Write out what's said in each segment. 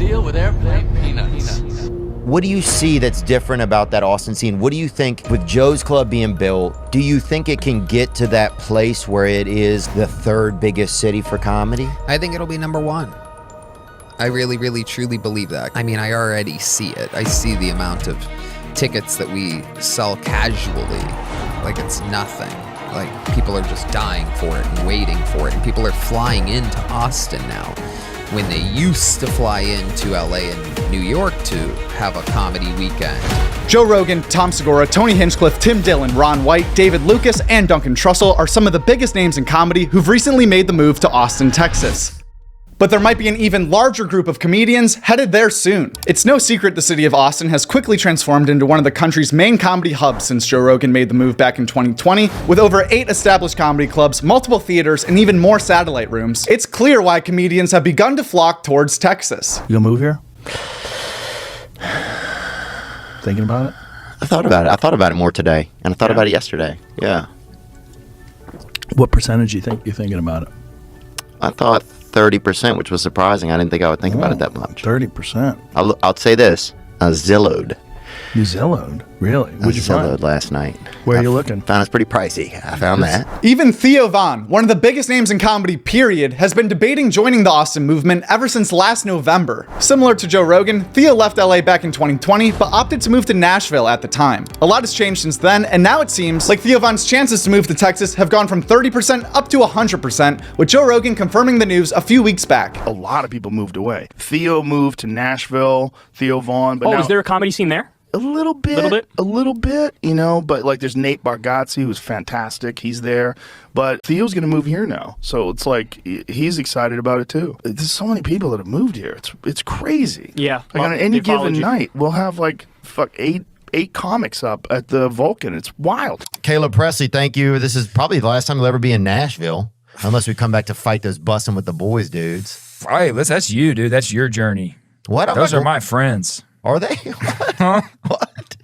deal with airplane peanuts. What do you see that's different about that Austin scene? What do you think with Joe's Club being built, do you think it can get to that place where it is the third biggest city for comedy? I think it'll be #1. I really, really, truly believe that. I mean, I already see it. I see the amount of tickets that we sell casually, like it's nothing. Like people are just dying for it and waiting for it. And people are flying into Austin now when they used to fly into LA and New York to have a comedy weekend. Joe Rogan, Tom Segura, Tony Hinchcliffe, Tim Dillon, Ron White, David Lucas, and Duncan Trussell are some of the biggest names in comedy who've recently made the move to Austin, Texas. But there might be an even larger group of comedians headed there soon. It's no secret the city of Austin has quickly transformed into one of the country's main comedy hubs since Joe Rogan made the move back in 2020. With over 8 established comedy clubs, multiple theaters, and even more satellite rooms, it's clear why comedians have begun to flock towards Texas. You gonna move here? Thinking about it? I thought about it more today, and I thought about it yesterday. Yeah. What percentage you think you're thinking about it? I thought 30%, which was surprising. I didn't think I would think about it that much. 30%. I'll say this: Zillowed. You Zillowed? Really? What'd you Zillowed find? last night. Where are you looking? Found it's pretty pricey. I found that. Even Theo Von, one of the biggest names in comedy period, has been debating joining the Austin movement ever since last November. Similar to Joe Rogan, Theo left LA back in 2020, but opted to move to Nashville at the time. A lot has changed since then, and now it seems like Theo Von's chances to move to Texas have gone from 30% up to 100%, with Joe Rogan confirming the news a few weeks back. A lot of people moved away. Theo moved to Nashville, Theo Von. But now, is there a comedy scene there? A little bit, you know, but like there's Nate Bargatze, who's fantastic. He's there, but Theo's going to move here now. So it's like, he's excited about it too. There's so many people that have moved here. It's crazy. Yeah. Like on any given night, we'll have like eight comics up at the Vulcan. It's wild. Caleb Presley, thank you. This is probably the last time you'll ever be in Nashville, unless we come back to fight those busting with the boys dudes. Hey, that's you, dude. That's your journey. What? Those are my friends. Are they? Huh? What?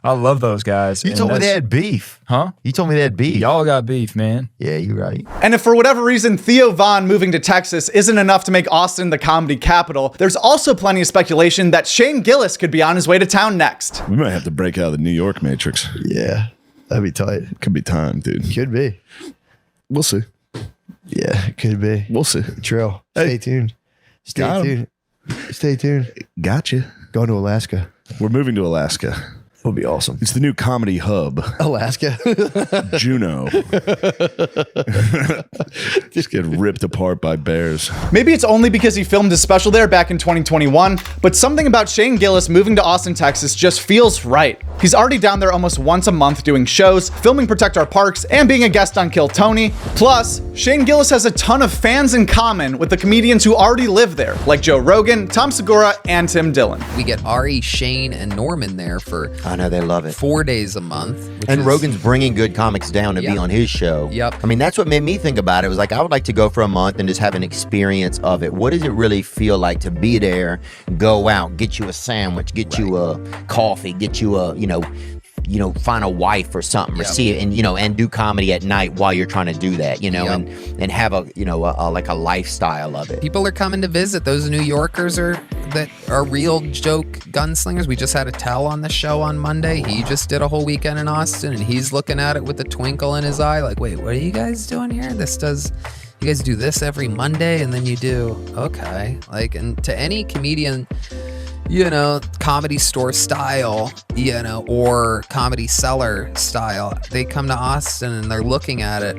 I love those guys. You told me they had beef. Huh? You told me they had beef. Y'all got beef, man. Yeah, you're right. And if for whatever reason Theo Von moving to Texas isn't enough to make Austin the comedy capital, there's also plenty of speculation that Shane Gillis could be on his way to town next. We might have to break out of the New York matrix. Yeah, that'd be tight. Could be time, dude. Could be. We'll see. Yeah, it could be. We'll see. Trill. Stay tuned. Stay tuned. Stay tuned. Gotcha. Going to Alaska. We're moving to Alaska. It'll be awesome. It's the new comedy hub. Alaska. Juneau. Just get ripped apart by bears. Maybe it's only because he filmed his special there back in 2021, but something about Shane Gillis moving to Austin, Texas just feels right. He's already down there almost once a month doing shows, filming Protect Our Parks, and being a guest on Kill Tony. Plus, Shane Gillis has a ton of fans in common with the comedians who already live there, like Joe Rogan, Tom Segura, and Tim Dillon. We get Ari, Shane, and Norman there for I know they love it. 4 days a month. And Rogan's bringing good comics down to be on his show. Yep. I mean, that's what made me think about it. It was like, I would like to go for a month and just have an experience of it. What does it really feel like to be there, go out, get you a sandwich, get you a coffee, get you a, find a wife or something, or see it, and and do comedy at night while you're trying to do that, and have a like a lifestyle of it. People are coming to visit. Those New Yorkers that are real joke gunslingers. We just had a Tell on the show on Monday. He just did a whole weekend in Austin, and he's looking at it with a twinkle in his eye, like, wait, what are you guys doing here? You guys do this every Monday, and then you do okay. Like, and to any comedian, Comedy Store style, or Comedy Cellar style, they come to Austin and they're looking at it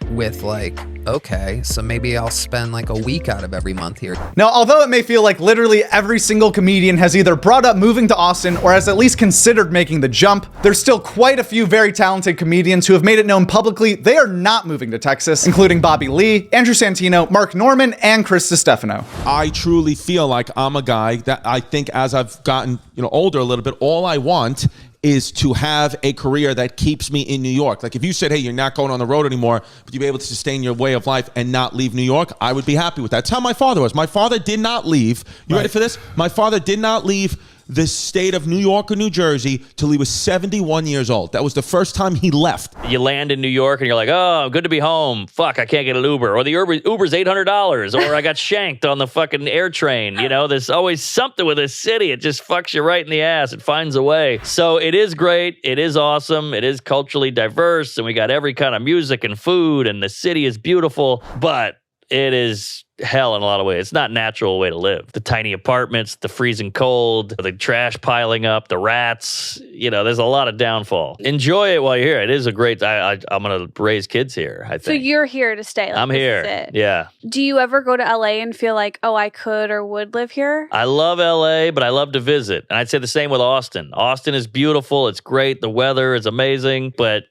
with like, okay, so maybe I'll spend like a week out of every month here. Now, although it may feel like literally every single comedian has either brought up moving to Austin or has at least considered making the jump, there's still quite a few very talented comedians who have made it known publicly they are not moving to Texas, including Bobby Lee, Andrew Santino, Mark Norman, and Chris DiStefano. I truly feel like I'm a guy that I think as I've gotten older a little bit, all I want is to have a career that keeps me in New York. Like if you said, hey, you're not going on the road anymore, but you'll be able to sustain your way of life and not leave New York, I would be happy with that. That's how my father was. My father did not leave. You ready for this? My father did not leave the state of New York or New Jersey till he was 71 years old. That was the first time he left. You land in New York and you're like, oh, good to be home. Fuck, I can't get an Uber. Or the Uber's $800. Or I got shanked on the fucking air train. You know, there's always something with this city. It just fucks you right in the ass. It finds a way. So it is great. It is awesome. It is culturally diverse. And we got every kind of music and food. And the city is beautiful. But it is hell in a lot of ways. It's not a natural way to live. The tiny apartments, the freezing cold, the trash piling up, the rats, you know, there's a lot of downfall. Enjoy it while you're here. It is a great, I'm going to raise kids here, I think. So you're here to stay. Like, I'm here. This is it. Yeah. Do you ever go to LA and feel like, oh, I could or would live here? I love LA, but I love to visit. And I'd say the same with Austin. Austin is beautiful. It's great. The weather is amazing. But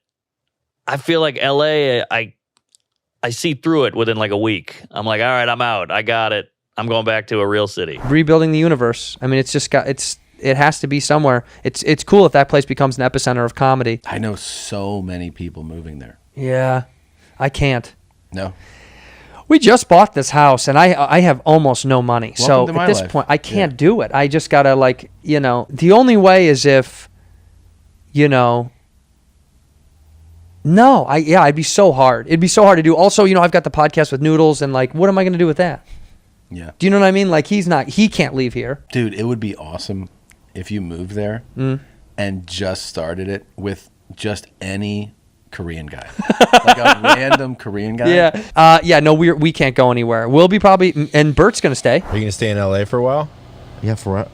I feel like LA, I see through it within like a week. I'm like, all right, I'm out. I got it. I'm going back to a real city. Rebuilding the universe. I mean, it's just got, it has to be somewhere. It's cool if that place becomes an epicenter of comedy. I know so many people moving there. Yeah, I can't. No. We just bought this house, and I have almost no money. Welcome to at this life. point, I can't do it. I just gotta, like, you know, the only way is if, you know. No, it'd be so hard. It'd be so hard to do. Also, you know, I've got the podcast with Noodles, and like, what am I going to do with that? Yeah. Do you know what I mean? Like, he can't leave here. Dude, it would be awesome if you moved there and just started it with just any Korean guy. Like a random Korean guy. Yeah. No, we can't go anywhere. We'll be probably, and Bert's going to stay. Are you going to stay in LA for a while? Yeah, forever.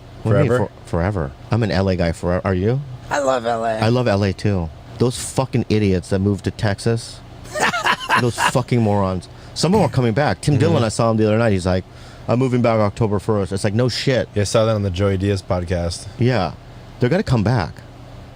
Forever. I'm an LA guy forever. Are you? I love LA. I love LA too. Those fucking idiots that moved to Texas. Those fucking morons. Some of them are coming back. Tim Dillon, I saw him the other night. He's like, I'm moving back October 1st. It's like, no shit. Yeah, I saw that on the Joey Diaz podcast. Yeah. They're going to come back.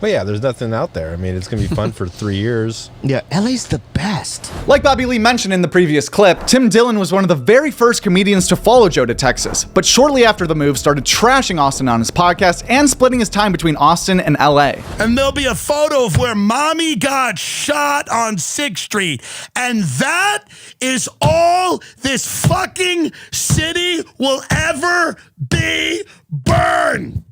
But yeah, there's nothing out there. I mean, it's going to be fun for 3 years. Yeah, LA's the best. Like Bobby Lee mentioned in the previous clip, Tim Dillon was one of the very first comedians to follow Joe to Texas, but shortly after the move started trashing Austin on his podcast and splitting his time between Austin and LA. And there'll be a photo of where mommy got shot on 6th Street. And that is all this fucking city will ever be burned.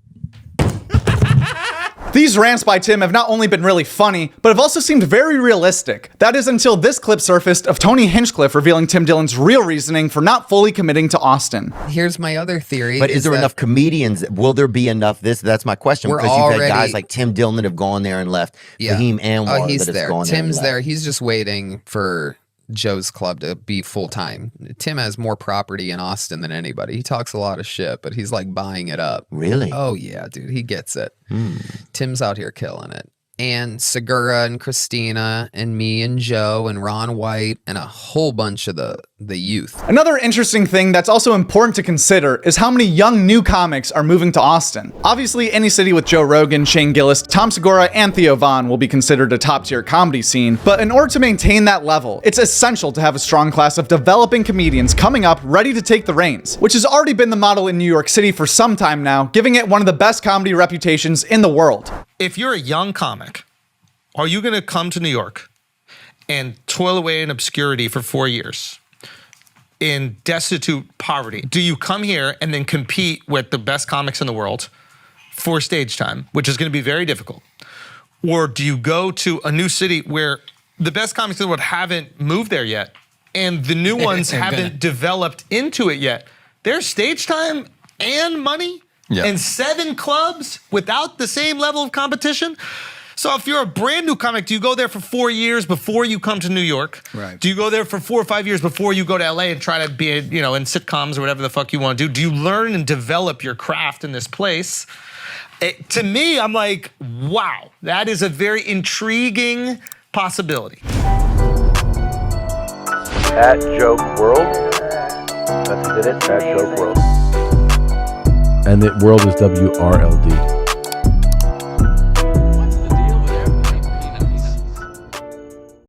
These rants by Tim have not only been really funny, but have also seemed very realistic. That is until this clip surfaced of Tony Hinchcliffe revealing Tim Dillon's real reasoning for not fully committing to Austin. Here's my other theory. But is there enough comedians? Will there be enough? That's my question. We're Because you've already- had guys like Tim Dillon that have gone there and left. Yeah. Fahim Anwar Oh, he's that has there. gone there and Tim's left. there. He's just waiting for Joe's club to be full time. Tim has more property in Austin than anybody. He talks a lot of shit, but he's like buying it up. Really? Oh yeah, dude, he gets it. Tim's out here killing it. And Segura and Christina and me and Joe and Ron White and a whole bunch of the youth. Another interesting thing that's also important to consider is how many young new comics are moving to Austin. Obviously, any city with Joe Rogan, Shane Gillis, Tom Segura, and Theo Von will be considered a top-tier comedy scene, but in order to maintain that level, it's essential to have a strong class of developing comedians coming up ready to take the reins, which has already been the model in New York City for some time now, giving it one of the best comedy reputations in the world. If you're a young comic, are you going to come to New York and toil away in obscurity for 4 years in destitute poverty? Do you come here and then compete with the best comics in the world for stage time, which is going to be very difficult? Or do you go to a new city where the best comics in the world haven't moved there yet and the new ones haven't developed into it yet? There's stage time and money and 7 clubs without the same level of competition. So if you're a brand new comic, do you go there for 4 years before you come to New York? Right. Do you go there for 4 or 5 years before you go to LA and try to be, in sitcoms or whatever the fuck you want to do? Do you learn and develop your craft in this place? To me, I'm like, wow, that is a very intriguing possibility. At Joke World. That's it, at Joke World. And the world is WRLD.